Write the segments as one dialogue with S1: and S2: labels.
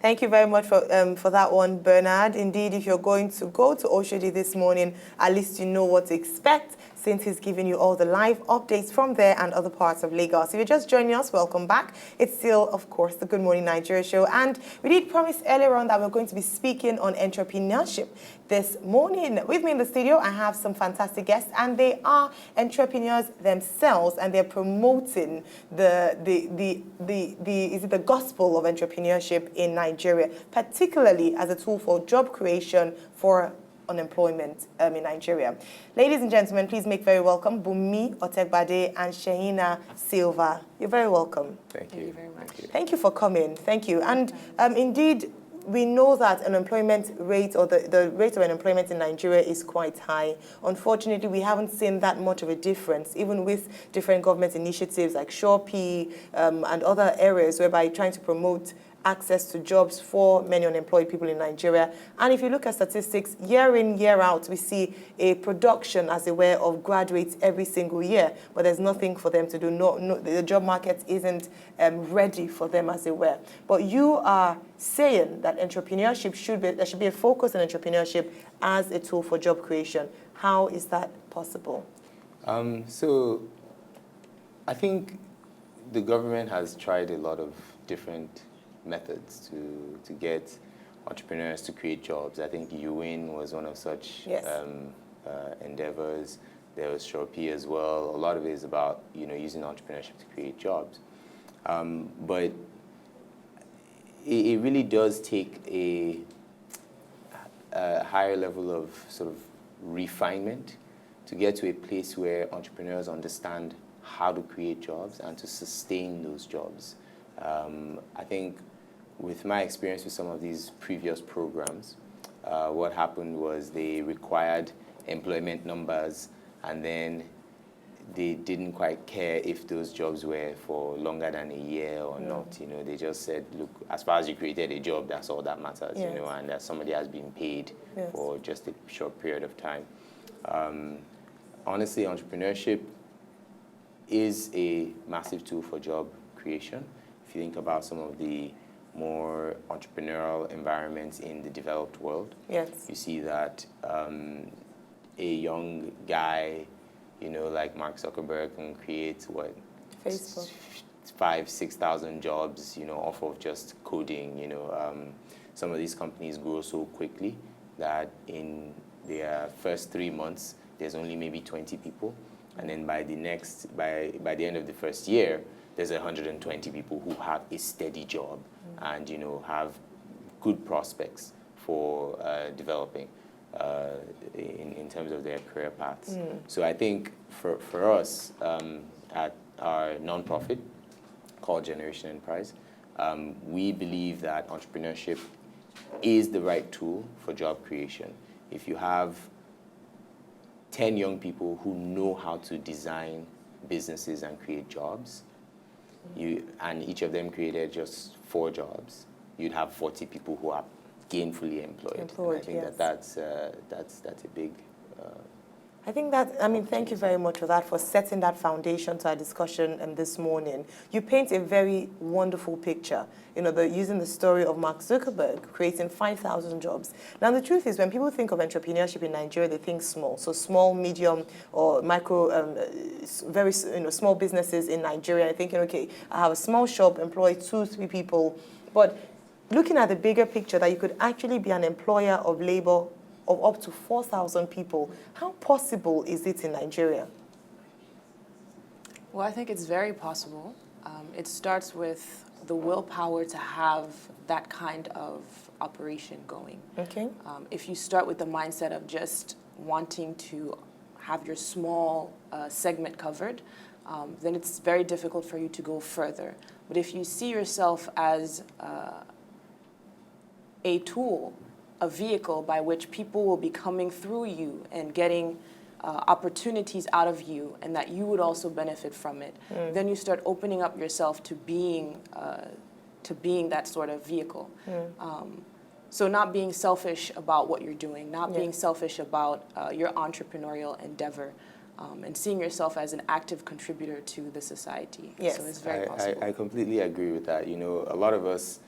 S1: Thank you very much for that one, Bernard. Indeed, if you're going to go to Oshodi this morning, at least you know what to expect, since he's giving you all the live updates from there and other parts of Lagos. If you're just joining us, welcome back. It's still, of course, the Good Morning Nigeria show. And we did promise earlier on that we're going to be speaking on entrepreneurship this morning. With me in the studio, I have some fantastic guests, and they are entrepreneurs themselves, and they're promoting the gospel of entrepreneurship in Nigeria, particularly as a tool for job creation for unemployment in Nigeria. Ladies and gentlemen, please make very welcome Bumi Otegbade and Shehina Silva. You're very welcome.
S2: Thank you
S3: very much.
S1: Thank you for coming. Thank you. And indeed, we know that unemployment rate, or the rate of unemployment in Nigeria, is quite high. Unfortunately, we haven't seen that much of a difference, even with different government initiatives like Shopee and other areas whereby trying to promote access to jobs for many unemployed people in Nigeria. And if you look at statistics, year in, year out, we see a production, as it were, of graduates every single year, but there's nothing for them to do. The job market isn't ready for them, as it were. But you are saying that entrepreneurship there should be a focus on entrepreneurship as a tool for job creation. How is that possible?
S2: So I think the government has tried a lot of different methods to get entrepreneurs to create jobs. I think UWIN was one of such endeavors. There was Shopee as well. A lot of it is about using entrepreneurship to create jobs. But it really does take a higher level of sort of refinement to get to a place where entrepreneurs understand how to create jobs and to sustain those jobs. I think with my experience with some of these previous programs, what happened was they required employment numbers, and then they didn't quite care if those jobs were for longer than a year or not. They just said, look, as far as you created a job, that's all that matters, and that somebody has been paid for just a short period of time. Honestly, entrepreneurship is a massive tool for job creation. If you think about some of the more entrepreneurial environments in the developed world, you see that a young guy, like Mark Zuckerberg, can create
S1: Facebook,
S2: 5,000-6,000 jobs, off of just coding. Some of these companies grow so quickly that in their first 3 months, there's only maybe 20 people, and then by the end of the first year, there's 120 people who have a steady job and have good prospects for developing in terms of their career paths. So I think for us at our nonprofit called Generation Enterprise, we believe that entrepreneurship is the right tool for job creation. If you have 10 young people who know how to design businesses and create jobs, and each of them created just 4 jobs, you'd have 40 people who are gainfully employed. And I think that's a big.
S1: I think thank you very much for that, for setting that foundation to our discussion this morning. You paint a very wonderful picture, using the story of Mark Zuckerberg creating 5,000 jobs. Now, the truth is, when people think of entrepreneurship in Nigeria, they think small. So small, medium, or micro, very small businesses in Nigeria. Thinking, okay, I have a small shop, employ 2-3 people. But looking at the bigger picture, that you could actually be an employer of labor of up to 4,000 people. How possible is it in Nigeria?
S3: Well, I think it's very possible. It starts with the willpower to have that kind of operation going.
S1: Okay.
S3: If you start with the mindset of just wanting to have your small segment covered, then it's very difficult for you to go further. But if you see yourself as a tool, a vehicle by which people will be coming through you and getting opportunities out of you, and that you would also benefit from it, then you start opening up yourself to being that sort of vehicle. So not being selfish about what you're doing, not being selfish about your entrepreneurial endeavor, and seeing yourself as an active contributor to the society.
S1: Yes.
S3: So it's very possible.
S2: I completely agree with that. A lot of us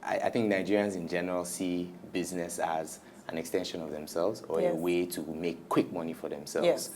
S2: I think Nigerians in general see business as an extension of themselves or
S1: Yes.
S2: a way to make quick money for themselves.
S1: Yes.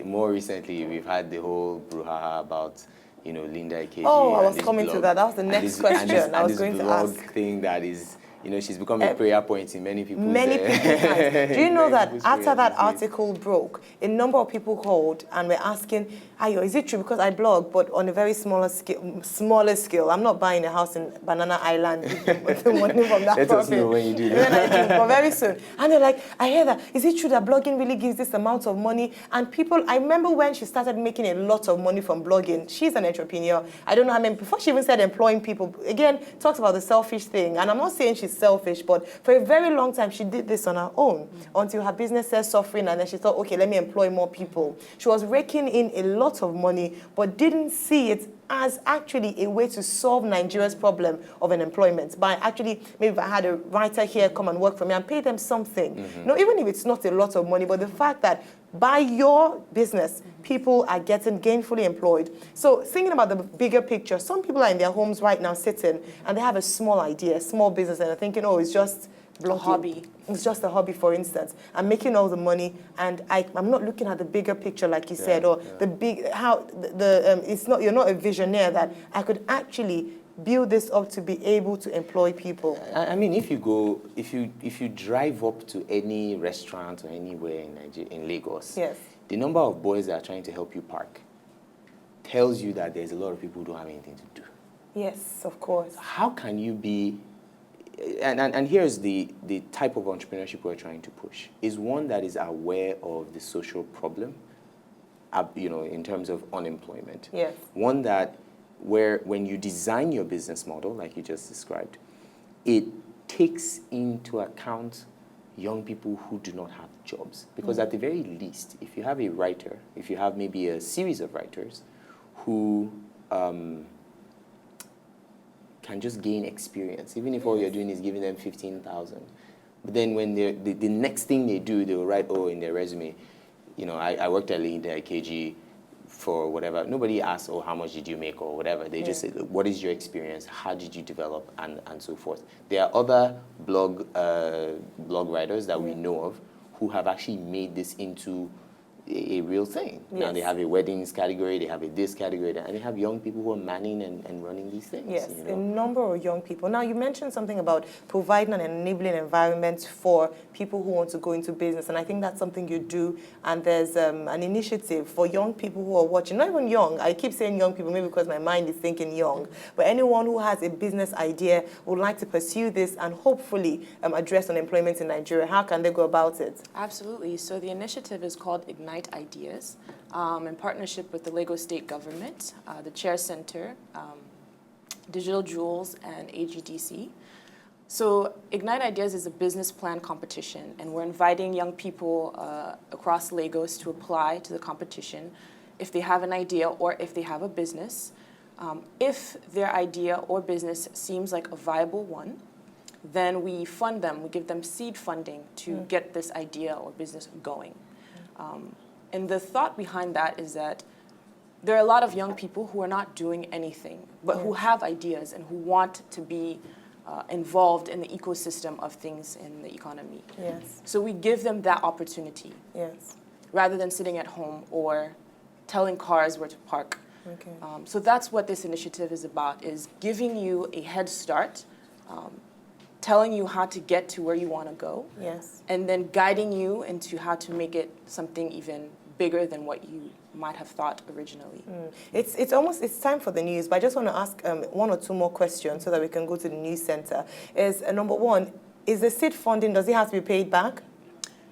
S2: More recently, we've had the whole brouhaha about, Linda Ikeji.
S1: Oh, I
S2: and
S1: was
S2: this
S1: coming to
S2: blog,
S1: that. That was the
S2: and
S1: next
S2: this-
S1: question
S2: and this,
S1: I was
S2: and
S1: going
S2: this
S1: to
S2: blog
S1: ask.
S2: thing that is, she's become a prayer point in many people's
S1: Many people's hands. Do you know
S2: many
S1: that
S2: people's
S1: after
S2: prayers
S1: that
S2: these days.
S1: article broke, a number of people called and were asking, Ayo, is it true? Because I blog, but on a very smaller scale. I'm not buying a house in Banana Island with the money from that
S2: Let
S1: profit.
S2: us know when you do
S1: When I
S2: that.
S1: do, but very soon. And they're like, I hear that. Is it true that blogging really gives this amount of money? And people, I remember when she started making a lot of money from blogging. She's an entrepreneur. I don't know how many, before she even said employing people, again, talks about the selfish thing. And I'm not saying she's selfish, but for a very long time, she did this on her own until her business started suffering. And then she thought, okay, let me employ more people. She was raking in a lot of money, but didn't see it as actually a way to solve Nigeria's problem of unemployment by actually, maybe if I had a writer here come and work for me and pay them something. No, even if it's not a lot of money, but the fact that by your business, people are getting gainfully employed. So thinking about the bigger picture, some people are in their homes right now sitting and they have a small idea, a small business, and they're thinking, oh, it's just blogging.
S3: hobby.
S1: It's just a hobby, for instance. I'm making all the money, and I'm not looking at the bigger picture, like you said, or the big how it's not. You're not a visionaire that I could actually build this up to be able to employ people.
S2: I mean, if you drive up to any restaurant or anywhere in Nigeria, in Lagos,
S1: Yes.
S2: the number of boys that are trying to help you park tells you that there's a lot of people who don't have anything to do.
S1: Yes, of course.
S2: How can you be? And here's the type of entrepreneurship we're trying to push is one that is aware of the social problem, in terms of unemployment.
S1: Yes.
S2: One that where when you design your business model, like you just described, it takes into account young people who do not have jobs. Because at the very least, if you have a writer, if you have maybe a series of writers who can just gain experience, even if all you're doing is giving them 15,000. But then when the next thing they do, they'll write, in their resume, I worked at Linda Ikeji for whatever. Nobody asks, how much did you make or whatever. They just say, what is your experience? How did you develop? And so forth. There are other blog writers that we know of who have actually made this into a real thing.
S1: Yes.
S2: Now they have a weddings category, they have a this category, and they have young people who are manning and running these things.
S1: Yes, a number of young people. Now, you mentioned something about providing an enabling environment for people who want to go into business, and I think that's something you do, and there's an initiative for young people who are watching, not even young, I keep saying young people, maybe because my mind is thinking young, but anyone who has a business idea would like to pursue this and hopefully address unemployment in Nigeria. How can they go about it?
S3: Absolutely. So the initiative is called Ignite Ideas, in partnership with the Lagos State Government, the Chair Center, Digital Jewels, and AGDC. So Ignite Ideas is a business plan competition, and we're inviting young people across Lagos to apply to the competition if they have an idea or if they have a business. If their idea or business seems like a viable one, then we fund them. We give them seed funding to get this idea or business going. And the thought behind that is that there are a lot of young people who are not doing anything, but who have ideas and who want to be involved in the ecosystem of things in the economy.
S1: Yes.
S3: So we give them that opportunity
S1: Yes.
S3: rather than sitting at home or telling cars where to park.
S1: Okay.
S3: So that's what this initiative is about, is giving you a head start, telling you how to get to where you want to go,
S1: Yes.
S3: and then guiding you into how to make it something even bigger than what you might have thought originally.
S1: It's time for the news, but I just want to ask one or two more questions so that we can go to the news center. Number one, is the seed funding, does it have to be paid back?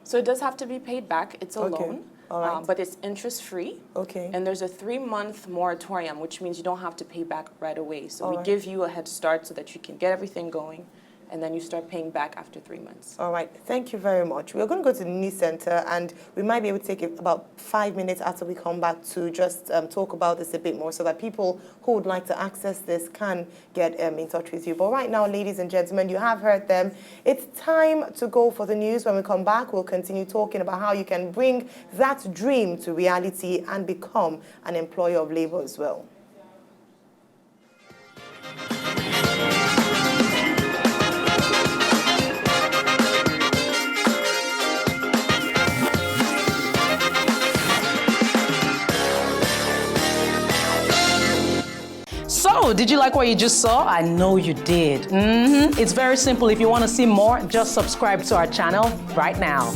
S3: So it does have to be paid back. It's a loan,
S1: All right.
S3: but it's interest-free.
S1: Okay.
S3: And there's a 3-month moratorium, which means you don't have to pay back right away. So
S1: All
S3: we
S1: right.
S3: give you a head start so that you can get everything going, and then you start paying back after 3 months.
S1: All right, thank you very much. We're going to go to the news center, and we might be able to take about 5 minutes after we come back to just talk about this a bit more so that people who would like to access this can get in touch with you. But right now, ladies and gentlemen, you have heard them. It's time to go for the news. When we come back, we'll continue talking about how you can bring that dream to reality and become an employer of labor as well.
S4: So, did you like what you just saw? I know you did. It's very simple. If you want to see more, just subscribe to our channel right now.